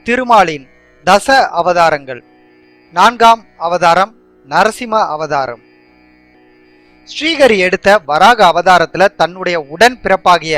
திருமாலின் தச அவதாரங்கள். 4ஆம் அவதாரம் நரசிம்ம அவதாரம். ஸ்ரீஹரி எடுத்த வராக அவதாரத்துல தன்னுடைய உடன் பிறப்பாகிய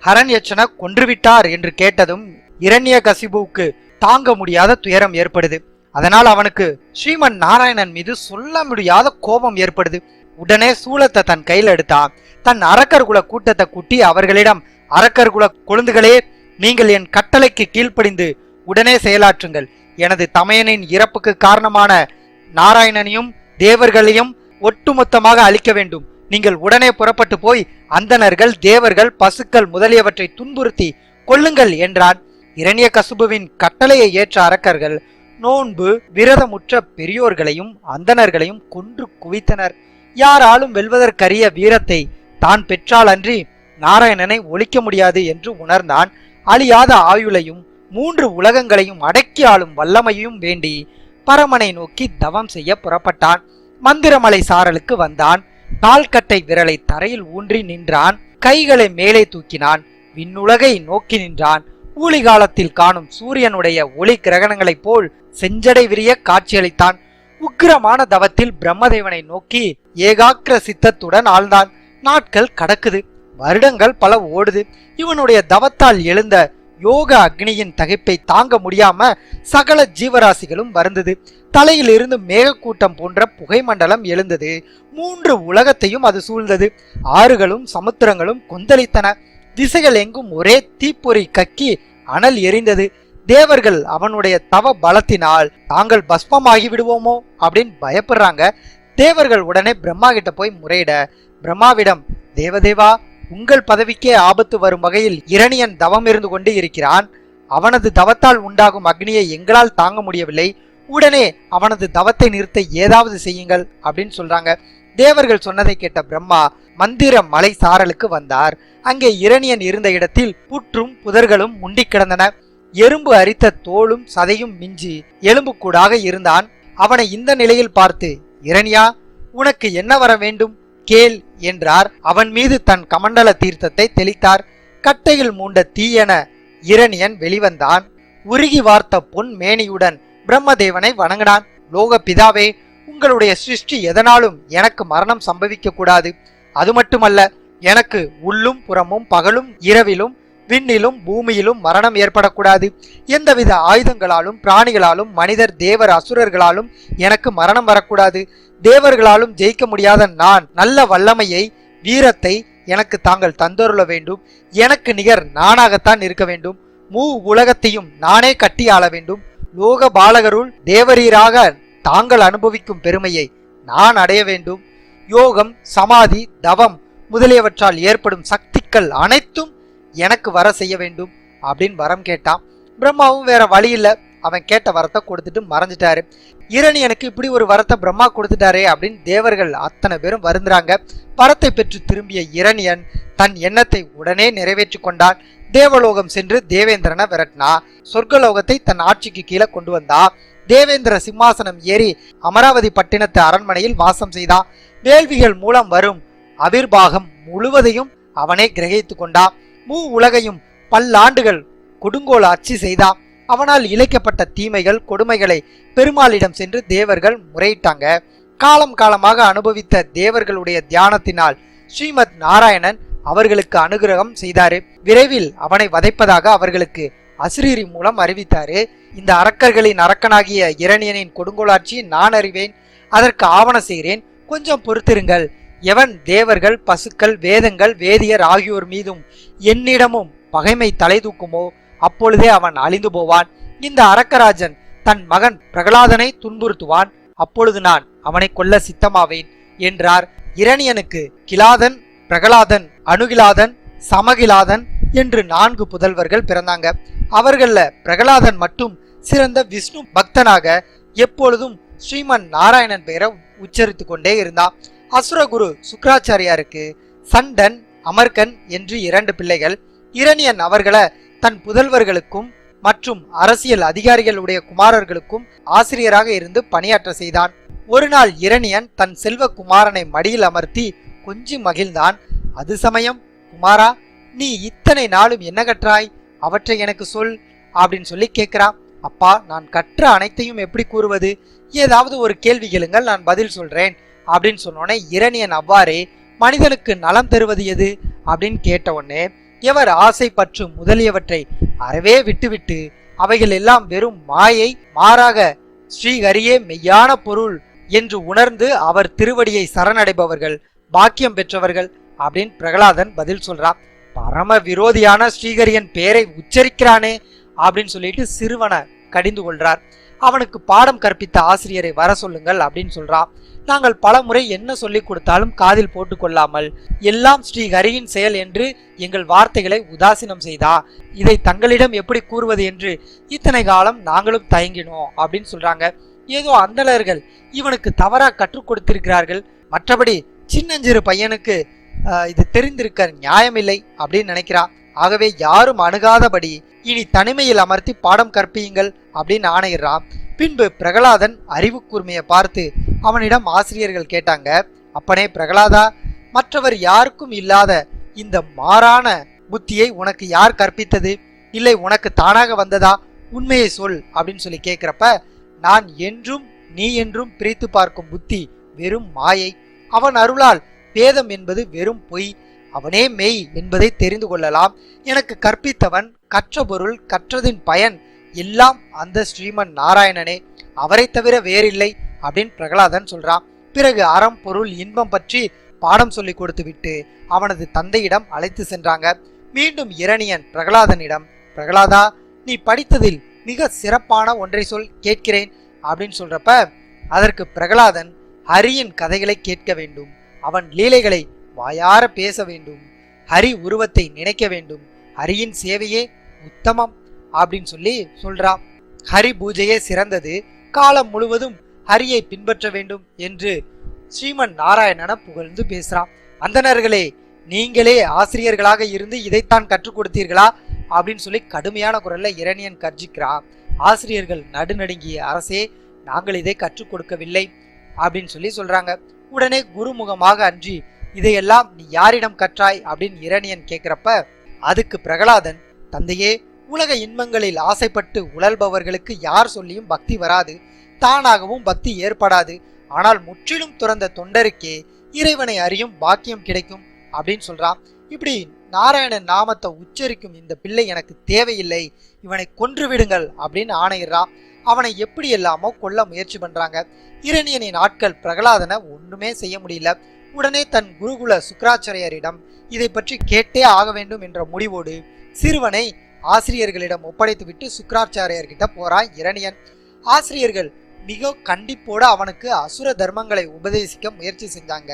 ஹரண்யட்சனை கொன்றுவிட்டார் என்று கேட்டதும் இரண்யகசிபுவுக்கு தாங்க முடியாத துயரம் ஏற்படுது. அதனால் அவனுக்கு ஸ்ரீமன் நாராயணன் மீது சொல்ல முடியாத கோபம் ஏற்படுது. உடனே சூலத்தை தன் கையில் எடுத்தான். தன் அரக்கர்குல கூட்டத்தை கூட்டி அவர்களிடம், அரக்கர்குல கொழுந்துகளே, நீங்கள் என் கட்டளைக்கு கீழ்ப்படிந்து உடனே செயலாற்றுங்கள். எனது தமையனின் இறப்புக்கு காரணமான நாராயணனையும் தேவர்களையும் ஒட்டுமொத்தமாக அழிக்க வேண்டும். நீங்கள் உடனே புறப்பட்டு போய் அந்தணர்கள், தேவர்கள், பசுக்கள் முதலியவற்றை துன்புறுத்தி கொல்லுங்கள் என்றான். இரண்யகசிபுவின் கட்டளையை ஏற்ற அரக்கர்கள் நோன்பு விரதமுற்ற பெரியோர்களையும் அந்தணர்களையும் கொன்று குவித்தனர். யாராலும் வெல்வதற்கரிய வீரத்தை தான் பெற்றால் அன்றி நாராயணனை ஒழிக்க முடியாது என்று உணர்ந்தான். அழியாத ஆயுளையும் 3 உலகங்களையும் அடக்கி ஆளும் வல்லமையும் வேண்டி பரமனை நோக்கி தவம் செய்ய புறப்பட்டான். மந்திரமலை சாரலுக்கு வந்தான். கால்கட்டை விரலை தரையில் ஊன்றி நின்றான். கைகளை மேலே தூக்கினான். விண்ணுலகை நோக்கி நின்றான். ஊழி காலத்தில் காணும் சூரியனுடைய ஒளி கிரகணங்களைப் போல் செஞ்சடை விரிய காட்சியளித்தான். உக்கிரமான தவத்தில் பிரம்மதேவனை நோக்கி ஏகாக்கிர சித்தத்துடன் ஆழ்ந்தான். நாட்கள் கடக்குது, வருடங்கள் பல ஓடுது. இவனுடைய தவத்தால் எழுந்த யோக அக்னியின் தகைப்பை தாங்க முடியாம சகல ஜீவராசிகளும் வருந்தது. தலையில் இருந்து மேகக்கூட்டம் போன்ற புகை மண்டலம் எழுந்தது. 3 உலகத்தையும் அது சூழ்ந்தது. ஆறுகளும் சமுத்திரங்களும் கொந்தளித்தன. திசைகள் எங்கும் ஒரே தீப்பொறி கக்கி அனல் எரிந்தது. தேவர்கள் அவனுடைய தவ பலத்தினால் தாங்கள் பஸ்மமாகி விடுவோமோ அப்படின்னு பயப்படுறாங்க. தேவர்கள் உடனே பிரம்மா கிட்ட போய் முறையிட, பிரம்மாவிடம், தேவதேவா, உங்கள் பதவிக்கே ஆபத்து வரும் வகையில் இரணியன் தவம் இருந்து கொண்டு இருக்கிறான். அவனது தவத்தால் உண்டாகும் அக்னியை எங்களால் தாங்க முடியவில்லை. உடனே அவனது தவத்தை நிறுத்த ஏதாவது செய்யுங்கள் அப்படின்னு சொல்றாங்க. தேவர்கள் சொன்னதை கேட்ட பிரம்மா மந்திர மலை சாரலுக்கு வந்தார். அங்கே இரணியன் இருந்த இடத்தில் புற்றும் புதர்களும் முண்டி கிடந்தன. எறும்பு அரித்த தோளும் சதையும் மிஞ்சி எலும்புக்கூடாக இருந்தான். அவனை இந்த நிலையில் பார்த்து, இரணியா, உனக்கு என்ன வர வேண்டும் கேள் என்றார். அவன் மீது தன் கமண்டல தீர்த்தத்தை தெளித்தார். கட்டையில் மூண்ட தீயென இரணியன் வெளிவந்தான். உருகி வார்த்த பொன் மேனியுடன் பிரம்மதேவனை வணங்கினான். லோக பிதாவே, உங்களுடைய சிருஷ்டி எதனாலும் எனக்கு மரணம் சம்பவிக்க கூடாது. அது மட்டுமல்ல, எனக்கு உள்ளும் புறமும் பகலும் இரவிலும் விண்ணிலும் பூமியிலும் மரணம் ஏற்படக்கூடாது. எந்தவித ஆயுதங்களாலும் பிராணிகளாலும் மனிதர் தேவர் அசுரர்களாலும் எனக்கு மரணம் வரக்கூடாது. தேவர்களாலும் ஜெயிக்க முடியாத நான் நல்ல வல்லமையை வீரத்தை எனக்கு தாங்கள் தந்தருள வேண்டும். எனக்கு நிகர் நானாகத்தான் இருக்க வேண்டும். உலகத்தையும் நானே கட்டி ஆள வேண்டும். லோக பாலகருள் தேவரீராக தாங்கள் அனுபவிக்கும் பெருமையை நான் அடைய வேண்டும். யோகம், சமாதி, தவம் முதலியவற்றால் ஏற்படும் சக்திகள் அனைத்தும் எனக்கு வர செய்ய வேண்டும் அப்படின்னு வரம் கேட்டான். பிரம்மாவும் வேற வழி இல்ல, அவன் கேட்ட வரத்தை கொடுத்துட்டு மறைஞ்சிட்டாரு. இரணியனுக்கு இப்படி ஒரு வரத்தை பிரம்மா கொடுத்துட்டாரே அப்படின்னு தேவர்கள் அத்தனை பேரும் வருந்துறாங்க. வரத்தை பெற்று திரும்பிய இரணியன் தன் எண்ணத்தை உடனே நிறைவேற்றி கொண்டான். தேவலோகம் சென்று தேவேந்திரனை விரட்டினா. சொர்க்கலோகத்தை தன் ஆட்சிக்கு கீழே கொண்டு வந்தா. தேவேந்திர சிம்மாசனம் ஏறி அமராவதி பட்டினத்து அரண்மனையில் வாசம் செய்தான். வேள்விகள் மூலம் வரும் அவிர்வாகம் முழுவதையும் அவனே கிரகித்து கொண்டான். உலகையும் பல்லாண்டுகள் கொடுங்கோல் ஆட்சி செய்தான். அவனால் இழைக்கப்பட்ட தீமைகள் கொடுமைகளை பெருமாளிடம் சென்று தேவர்கள் முறையிட்டாங்க. காலம் காலமாக அனுபவித்த தேவர்களுடைய தியானத்தினால் ஸ்ரீமத் நாராயணன் அவர்களுக்கு அனுகிரகம் செய்தாரு. விரைவில் அவனை வதைப்பதாக அவர்களுக்கு அசிரீரி மூலம் அறிவித்தாரு. இந்த அரக்கர்களின் அரக்கனாகிய இரணியனின் கொடுங்கோலாட்சியை நான் அறிவேன். அதற்கு ஆவண செய்கிறேன், கொஞ்சம் பொறுத்திருங்கள். எவன் தேவர்கள், பசுக்கள், வேதங்கள், வேதியர் ஆகியோர் மீதும் என்னிடமும் பகைமை தலை தூக்குமோ அப்பொழுதே அவன் அழிந்து போவான். இந்த அரக்கராஜன் தன் மகன் பிரகலாதனை துன்புறுத்துவான். அப்பொழுது நான் அவனை கொல்ல சித்தமாவேன் என்றார். இரணியனுக்கு கிலாதன், பிரகலாதன், அணுகிலாதன், சமகிலாதன் என்று 4 புதல்வர்கள் பிறந்தாங்க. அவர்கள பிரகலாதன் மட்டும் சிறந்த விஷ்ணு பக்தனாக எப்பொழுதும் ஸ்ரீமன் நாராயணன் பெயரை உச்சரித்து கொண்டே இருந்தான். அசுரகுரு சுக்ராச்சாரியாருக்கு சண்டன், அமர்கன் என்று 2 பிள்ளைகள். இரணியன் அவர்களை தன் புதல்வர்களுக்கும் மற்றும் அரசியல் அதிகாரிகளுடைய குமாரர்களுக்கும் ஆசிரியராக இருந்து பணியாற்ற செய்தான். ஒரு நாள் இரணியன் தன் செல்வ குமாரனை மடியில் அமர்த்தி கொஞ்சி மகிழ்ந்தான். அது சமயம், குமாரா, நீ இத்தனை நாளும் என்ன கற்றாய்? அவற்றை எனக்கு சொல் அப்படின்னு சொல்லி கேட்கிறான். அப்பா, நான் கற்ற அனைத்தையும் எப்படி கூறுவது? ஏதாவது ஒரு கேள்வி கேளுங்கள், நான் பதில் சொல்றேன் அப்படின்னு சொன்னோடனே இரணியன் அவ்வாறே மனிதனுக்கு நலம் தருவது எது அப்படின்னு கேட்ட உடனே எவர் ஆசை பற்று முதலியவற்றை அறவே விட்டுவிட்டு அவைகள் எல்லாம் வெறும் மாயை, மாறாக ஸ்ரீஹரியே மெய்யான பொருள் என்று உணர்ந்து அவர் திருவடியை சரணடைபவர்கள் பாக்கியம் பெற்றவர்கள் அப்படின்னு பிரகலாதன் பதில் சொல்றான். பரம விரோதியான ஸ்ரீஹரியன் பேரை உச்சரிக்கிறானே அப்படின்னு சொல்லிட்டு சிறுவனை கடிந்து கொள்றார். அவனுக்கு பாடம் கற்பித்த ஆசிரியரை வர சொல்லுங்கள் அப்படின்னு சொல்றான். நாங்கள் பல முறை என்ன சொல்லிக் கொடுத்தாலும் காதில் போட்டுக்கொள்ளாமல் எல்லாம் ஸ்ரீஹரியின் செயல் என்று எங்கள் வார்த்தைகளை உதாசீனம் செய்தா, இதை தங்களிடம் எப்படி கூறுவது என்று இத்தனை காலம் நாங்களும் தயங்கினோம் அப்படின்னு சொல்றாங்க. ஏதோ அந்தலர்கள் இவனுக்கு தவறா கற்றுக் கொடுத்திருக்கிறார்கள், மற்றபடி சின்னஞ்சிறு பையனுக்கு இது தெரிந்திருக்க நியாயமில்லை அப்படின்னு நினைக்கிறான். ஆகவே யாரும் அணுகாதபடி இனி தனிமையில் அமர்த்தி பாடம் கற்பியுங்கள் அப்படின்னு ஆணையிடுறான். பின்பு பிரகலாதன் அறிவு கூர்மையை பார்த்து அவனிடம் ஆசிரியர்கள் கேட்டாங்க, அப்பனே பிரகலாதா, மற்றவர் யாருக்கும் இல்லாத இந்த மாறான புத்தியை உனக்கு யார் கற்பித்தது? இல்லை உனக்கு தானாக வந்ததா? உண்மையை சொல் அப்படின்னு சொல்லி கேட்கிறப்ப, நான் என்றும் நீ என்றும் பிரித்து பார்க்கும் புத்தி வெறும் மாயை, அவன் அருளால் பேதம் என்பது வெறும் பொய், அவனே மெய் என்பதை தெரிந்து கொள்ளலாம். எனக்கு கற்பித்தவன், கற்ற பொருள், கற்றதின் பயன் எல்லாம் அந்த ஸ்ரீமன் நாராயணனே, அவரை தவிர வேறில்லை அப்படின்னு பிரகலாதன் சொல்றான். பிறகு அறம், பொருள், இன்பம் பற்றி பாடம் சொல்லி கொடுத்து விட்டு அவனது தந்தையிடம் அழைத்து சென்றாங்க. மீண்டும் இரணியன் பிரகலாதனிடம், பிரகலாதா, நீ படித்ததில் மிக சிறப்பான ஒன்றை சொல், கேட்கிறேன் அப்படின்னு சொல்றப்ப அதற்கு பிரகலாதன், ஹரியின் கதைகளை கேட்க வேண்டும், அவன் லீலைகளை வாயார பேச வேண்டும், ஹரி உருவத்தை நினைக்க வேண்டும், ஹரியின் சேவையே உத்தமம் அப்படின்னு சொல்லி சொல்றான். ஹரி பூஜையே சிறந்தது, காலம் முழுவதும் ஹரியை பின்பற்ற வேண்டும் என்று ஸ்ரீமன் நாராயணனை புகழ்ந்து பேசுறான். அந்தணர்களே, நீங்களே ஆசிரியர்களாக இருந்து இதைத்தான் கற்றுக் கொடுத்தீர்களா அப்படின்னு சொல்லி கடுமையான குரல்ல இரணியன் கர்ஜிக்கிறான். ஆசிரியர்கள் நடுநடுங்கிய, அரசே, நாங்கள் இதை கற்றுக் கொடுக்கவில்லை அப்படின்னு சொல்லி சொல்றாங்க. உடனே குருமுகமாக அன்றி, இதையெல்லாம் நீ யாரிடம் கற்றாய் அப்படின்னு இரணியன் கேட்கிறப்ப அதுக்கு பிரகலாதன், தந்தையே, உலக இன்பங்களில் ஆசைப்பட்டு உழல்பவர்களுக்கு யார் சொல்லியும் பக்தி வராது, தானாகவும் பக்தி ஏற்படாது. ஆனால் முற்றிலும் துறந்த தொண்டருக்கே இறைவனை அறியும் பாக்கியம் கிடைக்கும் அப்படின்னு சொல்றான். இப்படி நாராயணன் நாமத்தை உச்சரிக்கும் இந்த பிள்ளை எனக்கு தேவையில்லை, இவனை கொன்று விடுங்கள் அப்படின்னு ஆணையிடுறான். அவனை எப்படி எல்லாமோ கொல்ல முயற்சி பண்றாங்க. இரணியனின் ஆட்கள் பிரகலாதனை ஒண்ணுமே செய்ய முடியல. உடனே தன் குருகுல சுக்கராச்சாரியரிடம் இதை பற்றி கேட்டே ஆக வேண்டும் என்ற முடிவோடு சிறுவனை ஆசிரியர்களிடம் ஒப்படைத்துவிட்டு சுக்கராச்சாரியர்கிட்ட போறான் இரணியன். ஆசிரியர்கள் மிக கண்டிப்போடு அவனுக்கு அசுர தர்மங்களை உபதேசிக்க முயற்சி செஞ்சாங்க.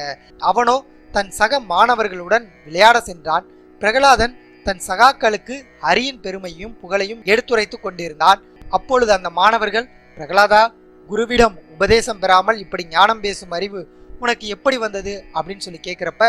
அவனோ தன் சக மாணவர்களுடன் விளையாட சென்றான். பிரகலாதன் தன் சகாக்களுக்கு ஹரியின் பெருமையும் புகழையும் எடுத்துரைத்து கொண்டிருந்தான். அப்பொழுது அந்த மாணவர்கள், பிரகலாதா, குருவிடம் உபதேசம் பெறாமல் இப்படி ஞானம் பேசும் அறிவு உனக்கு எப்படி வந்தது அப்படின்னு சொல்லி கேட்கிறப்ப,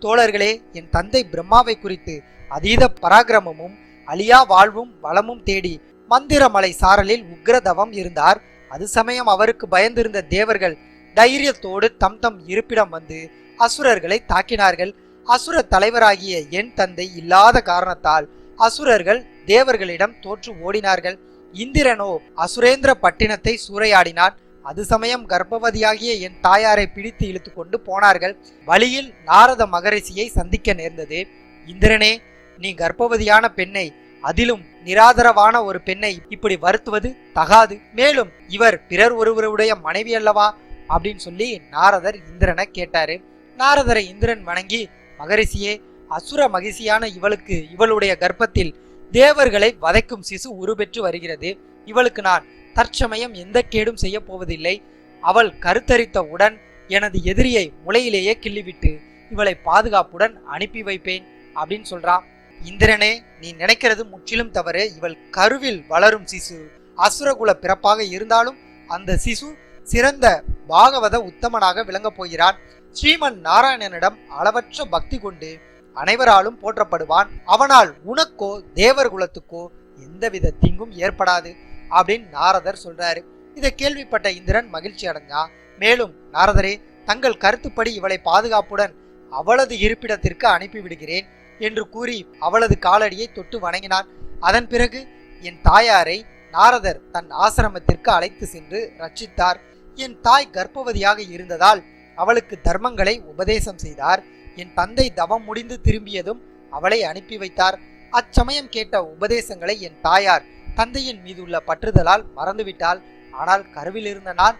தோழர்களே, என் தந்தை பிரம்மாவை குறித்து அதீத பராக்கிரமமும் அழியா வாழ்வும் வளமும் தேடி மந்திரமலை சாரலில் உக்ரதவம் இருந்தார். அது சமயம் அவருக்கு பயந்திருந்த தேவர்கள் தைரியத்தோடு தம் தம் இருப்பிடம் வந்து அசுரர்களை தாக்கினார்கள். அசுர தலைவராகிய என் தந்தை இல்லாத காரணத்தால் அசுரர்கள் தேவர்களிடம் தோற்று ஓடினார்கள். இந்திரனோ அசுரேந்திர பட்டினத்தை சூறையாடினான். அது சமயம் கர்ப்பவதியாகிய என் தாயாரை பிடித்து இழுத்து கொண்டு போனார்கள். வழியில் நாரத மகரிஷியை சந்திக்க நேர்ந்தது. இந்திரனே, நீ கர்ப்பவதியான பெண்ணை, அதிலும் நிராதரவான ஒரு பெண்ணை இப்படி வருத்துவது தகாது. மேலும் இவர் பிறர் ஒருவருடைய மனைவி அல்லவா அப்படின்னு சொல்லி நாரதர் இந்திரனை கேட்டாரு. நாரதரை இந்திரன் வணங்கி, மகரிஷியே, அசுர மகிழ்ச்சியான இவளுக்கு இவளுடைய கர்ப்பத்தில் தேவர்களை வதைக்கும் சிசு உருபெற்று வருகிறது. இவளுக்கு நான் தற்சமயம் எந்த கேடும் செய்ய போவதில்லை. அவள் கருத்தரித்த உடன் எனது எதிரியை முளையிலேயே கிள்ளிவிட்டு இவளை பாதுகாப்புடன் அனுப்பி வைப்பேன் அப்படின்னு சொல்றான். இந்திரனே, நீ நினைக்கிறது முற்றிலும் தவறு. இவள் கருவில் வளரும் சிசு அசுரகுல பிறப்பாக இருந்தாலும் அந்த சிசு சிறந்த பாகவத உத்தமனாக விளங்கப் போகிறான். ஸ்ரீமன் நாராயணனிடம் அளவற்ற பக்தி கொண்டு அனைவராலும் போற்றப்படுவான். அவனால் உனக்கோ தேவர் குலத்துக்கோ எந்தவித தீங்கும் ஏற்படாது அப்படின்னு நாரதர் சொல்றாரு. இதை கேள்விப்பட்ட இந்திரன் மகிழ்ச்சி அடைஞ்சான். மேலும், நாரதரே, தங்கள் கருத்துப்படி இவளை பாதுகாப்புடன் அவளது இருப்பிடத்திற்கு அனுப்பிவிடுகிறேன் என்று கூறி அவளது காலடியை தொட்டு வணங்கினான். அதன் பிறகு, என் தாயாரை நாரதர் தன் ஆசிரமத்திற்கு அழைத்து சென்று ரட்சித்தார். என் தாய் கர்ப்பவதியாக இருந்ததால் அவளுக்கு தர்மங்களை உபதேசம் செய்தார். என் தந்தை தவம் முடிந்து திரும்பியதும் அவளை அனுப்பி வைத்தார். அச்சமயம் கேட்ட உபதேசங்களை என் தாயார் தந்தையின் மீதுள்ள பற்றுதலால் மறந்துவிட்டாள். ஆனால் கருவில் இருந்த நான்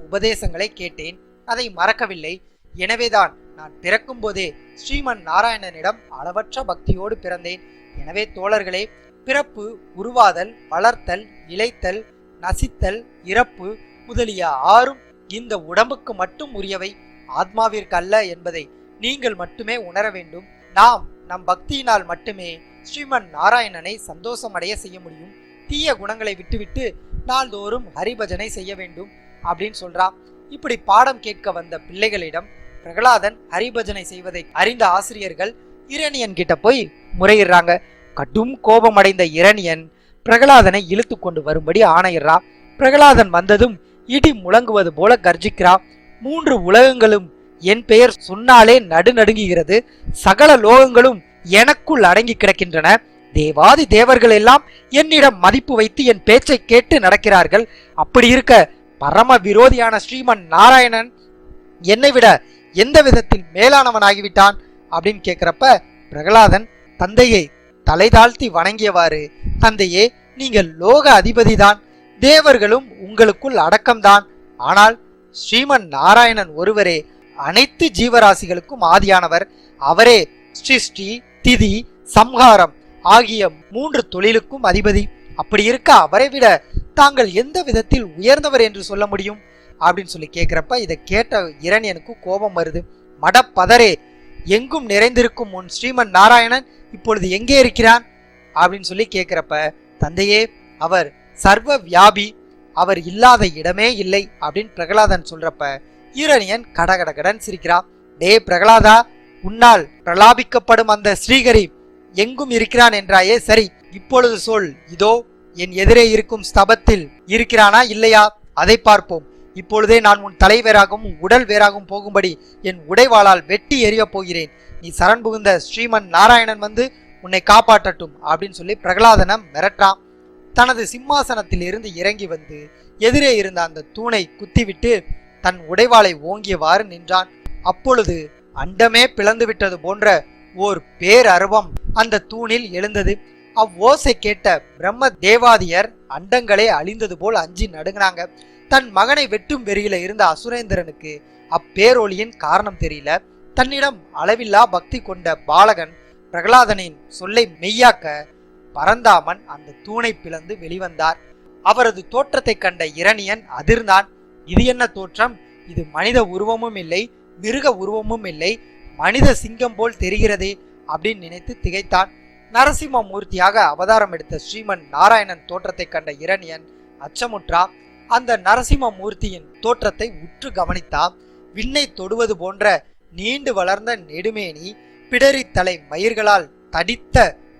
உபதேசங்களை கேட்டேன், அதை மறக்கவில்லை. எனவேதான் நான் பிறக்கும் போதே ஸ்ரீமன் நாராயணனிடம் அளவற்ற பக்தியோடு பிறந்தேன். எனவே தோழர்களே, பிறப்பு, உருவாதல், வளர்த்தல், இளைத்தல், நசித்தல், இறப்பு முதலிய ஆறும் இந்த உடம்புக்கு மட்டும் உரியவை, ஆத்மாவிற்கு அல்ல என்பதை நீங்கள் மட்டுமே உணர வேண்டும். நாம் நம் பக்தியினால் மட்டுமே ஸ்ரீமன் நாராயணனை சந்தோஷமடைய செய்ய முடியும். தீய குணங்களை விட்டுவிட்டு நாள்தோறும் ஹரிபஜனை செய்ய வேண்டும் அப்படின்னு சொல்றான். இப்படி பாடம் கேட்க வந்த பிள்ளைகளிடம் பிரகலாதன் ஹரிபஜனை செய்வதை அறிந்த ஆசிரியர்கள் இரணியன் கிட்ட போய் முறையிடுறாங்க. கடும் கோபம் அடைந்த இரணியன் பிரகலாதனை இழுத்து கொண்டு வரும்படி ஆணையிடுறான். பிரகலாதன் வந்ததும் இடி முழங்குவது போல கர்ஜிக்கிறான். 3 உலகங்களும் என் பெயர் சொன்னாலே நடுநடுங்குகிறது. சகல லோகங்களும் எனக்குள் அடங்கி கிடக்கின்றன. தேவாதி தேவர்கள் எல்லாம் என்னிடம் மதிப்பு வைத்து என் பேச்சை கேட்டு நடக்கிறார்கள். அப்படி இருக்க பரம விரோதியான ஸ்ரீமன் நாராயணன் என்னை விட எந்த விதத்தில் மேலானவனாகிவிட்டான் அப்படின்னு கேட்கிறப்ப பிரகலாதன் தந்தையை தலை தாழ்த்தி வணங்கியவாறு, தந்தையே, நீங்கள் லோக அதிபதிதான், தேவர்களும் உங்களுக்குள் அடக்கம்தான். ஆனால் ஸ்ரீமன் நாராயணன் ஒருவரே அனைத்து ஜீவராசிகளுக்கும் ஆதியானவர். அவரே சிருஷ்டி, திதி, சம்ஹாரம் ஆகிய 3 தொழிலுக்கும் அதிபதி. அப்படி இருக்க அவரை விட தாங்கள் எந்த விதத்தில் உயர்ந்தவர் என்று சொல்ல முடியும் அப்படின்னு சொல்லி கேட்கிறப்ப இதை கேட்ட இரணியனுக்கு கோபம் வருது. மடப்பதரே, எங்கும் நிறைந்திருக்கும் உன் ஸ்ரீமன் நாராயணன் இப்பொழுது எங்கே இருக்கிறான் அப்படின்னு சொல்லி கேட்கிறப்ப, தந்தையே, அவர் சர்வ வியாபி, அவர் இல்லாத இடமே இல்லை அப்படின்னு பிரகலாதன் சொல்றப்ப இரணியன் கடகடகடன் சிரிக்கிறான். டே பிரகலாதா, உன்னால் பிரலாபிக்கப்படும் அந்த ஸ்ரீகரி எங்கும் இருக்கிறான் என்றாயே, சரி, இப்பொழுது சொல், இதோ என் எதிரே இருக்கும் ஸ்தபத்தில் இருக்கிறானா இல்லையா, அதை பார்ப்போம். இப்பொழுதே நான் உன் தலை வேறாகவும் உடல் வேறாகவும் போகும்படி என் உடைவாளால் வெட்டி எறியப் போகிறேன். நீ சரண் புகுந்த ஸ்ரீமன் நாராயணன் வந்து உன்னை காப்பாற்றட்டும் அப்படின்னு சொல்லி பிரகலாதனம் மிரட்டான். தனது சிம்மாசனத்தில் இருந்து இறங்கி வந்து எதிரே இருந்த அந்த தூணை குத்திவிட்டு தன் உடைவாளை ஓங்கியவாறு நின்றான். அப்பொழுது அண்டமே பிளந்து விட்டது போன்ற ஓர் பேரருவம் அந்த தூணில் எழுந்தது. அவ்வோசை கேட்ட பிரம்ம தேவாதியர் அண்டங்களே அழிந்தது போல் அஞ்சி நடுங்கினாங்க. தன் மகனை வெட்டும் வெறியில இருந்த அசுரேந்திரனுக்கு அப்பேரொளியின் காரணம் தெரியல. தன்னிடம் அளவில்லா பக்தி கொண்ட பாலகன் பிரகலாதனின் சொல்லை மெய்யாக்க பரந்தாமன் அந்த தூணை பிளந்து வெளிவந்தார். அவரது தோற்றத்தை கண்ட இரணியன் அதிர்ந்தான். இது என்ன தோற்றம்? இது மனித உருவமும் இல்லை, மிருக உருவமும் இல்லை, மனித சிங்கம் போல் தெரிகிறதே அப்படின்னு நினைத்து திகைத்தான். நரசிம்ம மூர்த்தியாக அவதாரம் எடுத்த ஸ்ரீமன் நாராயணன் தோற்றத்தை கண்ட இரணியன் அச்சமுற்றா. அந்த நரசிம்ம மூர்த்தியின் தோற்றத்தை உற்று கவனித்தான். விண்ணை தொடுவது போன்ற நீண்டு வளர்ந்த நெடுமேனி, பிடரித்தலை மயிர்களால் தடித்த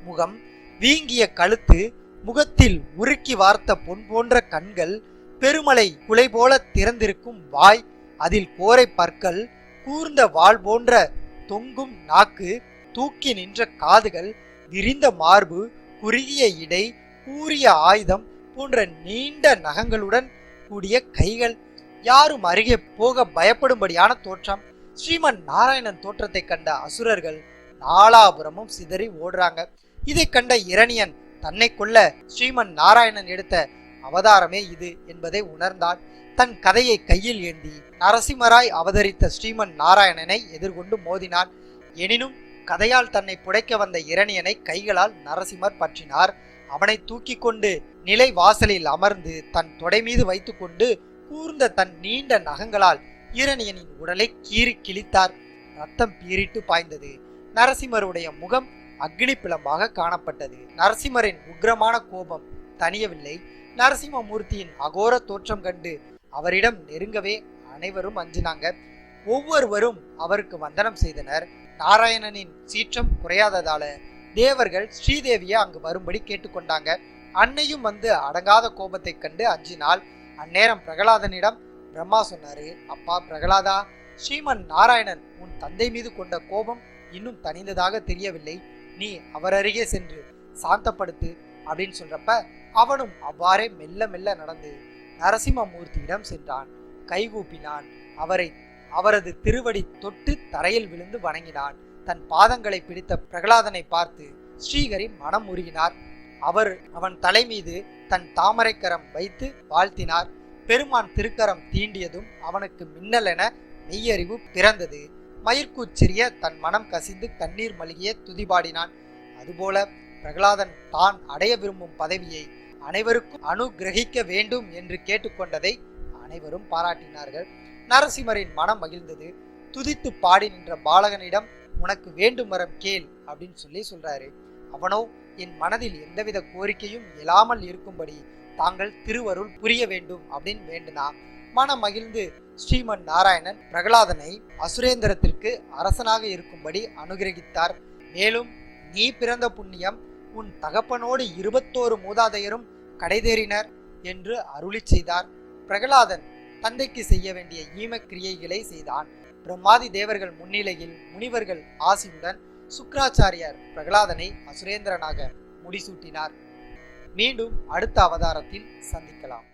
முகம், வீங்கிய கழுத்து, முகத்தில் உருக்கி வார்த்த பொன் போன்ற கண்கள், பெருமலை குலை போல திறந்திருக்கும் வாய், அதில் கோரை பற்கள், கூர்ந்த வாள் போன்ற தொங்கும் நாக்கு, தூக்கி நின்ற காதுகள், விரிந்த மார்பு, குறுகிய இடை, கூரிய ஆயுதம் போன்ற நீண்ட நகங்களுடன் கூடிய கைகள், யாரும் அருகே போக பயப்படும்படியான தோற்றம். ஸ்ரீமன் நாராயணன் தோற்றத்தை கண்ட அசுரர்கள் நாலாபுரமும் சிதறி ஓடுறாங்க. இதை கண்ட இரணியன் தன்னை கொல்ல ஸ்ரீமன் நாராயணன் எடுத்த அவதாரமே இது என்பதை உணர்ந்தான். தன் கதையை கையில் ஏந்தி நரசிம்மராய் அவதரித்த ஸ்ரீமன் நாராயணனை எதிர்கொண்டு மோதினான். எனினும் கதையால் தன்னை புடைக்க வந்த இரணியனை கைகளால் நரசிம்மர் பற்றினார். அவனை தூக்கி கொண்டு நிலை வாசலில் அமர்ந்து தன் தொடை மீது வைத்து கொண்டு கூர்ந்த தன் நீண்ட நகங்களால் இரணியனின் உடலை கீறி கிழித்தார். ரத்தம் பீரிட்டு பாய்ந்தது. நரசிம்மருடைய முகம் அக்னி பிளம்பாக காணப்பட்டது. நரசிம்மரின் உக்ரமான கோபம் தணியவில்லை. நரசிம்ம மூர்த்தியின் அகோர தோற்றம் கண்டு அவரிடம் நெருங்கவே அனைவரும் அஞ்சினாங்க. ஒவ்வொருவரும் அவருக்கு வந்தனம் செய்தனர். நாராயணனின் சீற்றம் குறையாததால தேவர்கள் ஸ்ரீதேவியை அங்கு வரும்படி கேட்டுக்கொண்டாங்க. அன்னையும் வந்து அடங்காத கோபத்தை கண்டு அஞ்சினாள். அந்நேரம் பிரகலாதனிடம் பிரம்மா சொன்னாரு, அப்பா பிரகலாதா, ஸ்ரீமன் நாராயணன் உன் தந்தை மீது கொண்ட கோபம் இன்னும் தணிந்ததாக தெரியவில்லை. நீ அவர் அருகே சென்று சாந்தப்படுத்து. அப்படின்னு சொல்றப்ப அவனும் அவ்வாறே மெல்ல மெல்ல நடந்து நரசிம்மமூர்த்தியிடம் சென்றான். கைகூப்பினான். அவரது திருவடி தொட்டு தரையில் விழுந்து வணங்கினான். தன் பாதங்களை பிடித்த பிரகலாதனை பார்த்து ஸ்ரீஹரி மனம் உருகினார். அவன் தலை மீது தன் தாமரைக்கரம் வைத்து வாழ்த்தினார். பெருமான் திருக்கரம் தீண்டியதும் அவனுக்கு மின்னலென மெய்யறிவு பிறந்தது. மயிர்கூச்செறிய தன் மனம் கசிந்து கண்ணீர் மல்கிய துதிபாடினான். அதுபோல பிரகலாதன் தான் அடைய விரும்பும் பதவியை அனைவருக்கும் அனுகிரகிக்க வேண்டும் என்று கேட்டுக்கொண்டதை அனைவரும் பாராட்டினார்கள். நரசிம்மரின் மனம் மகிழ்ந்தது. துதித்து பாடி நின்ற பாலகனிடம் உனக்கு வேண்டும் வரம் கேள் அப்படின்னு சொல்றாரு. அவனோ என் மனதில் எந்தவித கோரிக்கையும் இயலாமல் இருக்கும்படி தாங்கள் திருவருள் புரிய வேண்டும் அப்படின்னு வேண்டுனா. மனம் மகிழ்ந்து ஸ்ரீமன் நாராயணன் பிரகலாதனை அசுரேந்திரத்திற்கு அரசனாக இருக்கும்படி அனுகிரகித்தார். மேலும் நீ பிறந்த புண்ணியம் உன் தகப்பனோடு 21 மூதாதையரும் கடைதேறினர் என்று அருளி செய்தார். பிரகலாதன் தந்தைக்கு செய்ய வேண்டிய ஈமக்கிரியைகளை செய்தான். பிரம்மாதி தேவர்கள் முன்னிலையில் முனிவர்கள் ஆசியுடன் சுக்ராச்சாரியார் பிரகலாதனை அசுரேந்திரனாக முடிசூட்டினார். மீண்டும் அடுத்த அவதாரத்தில் சந்திக்கலாம்.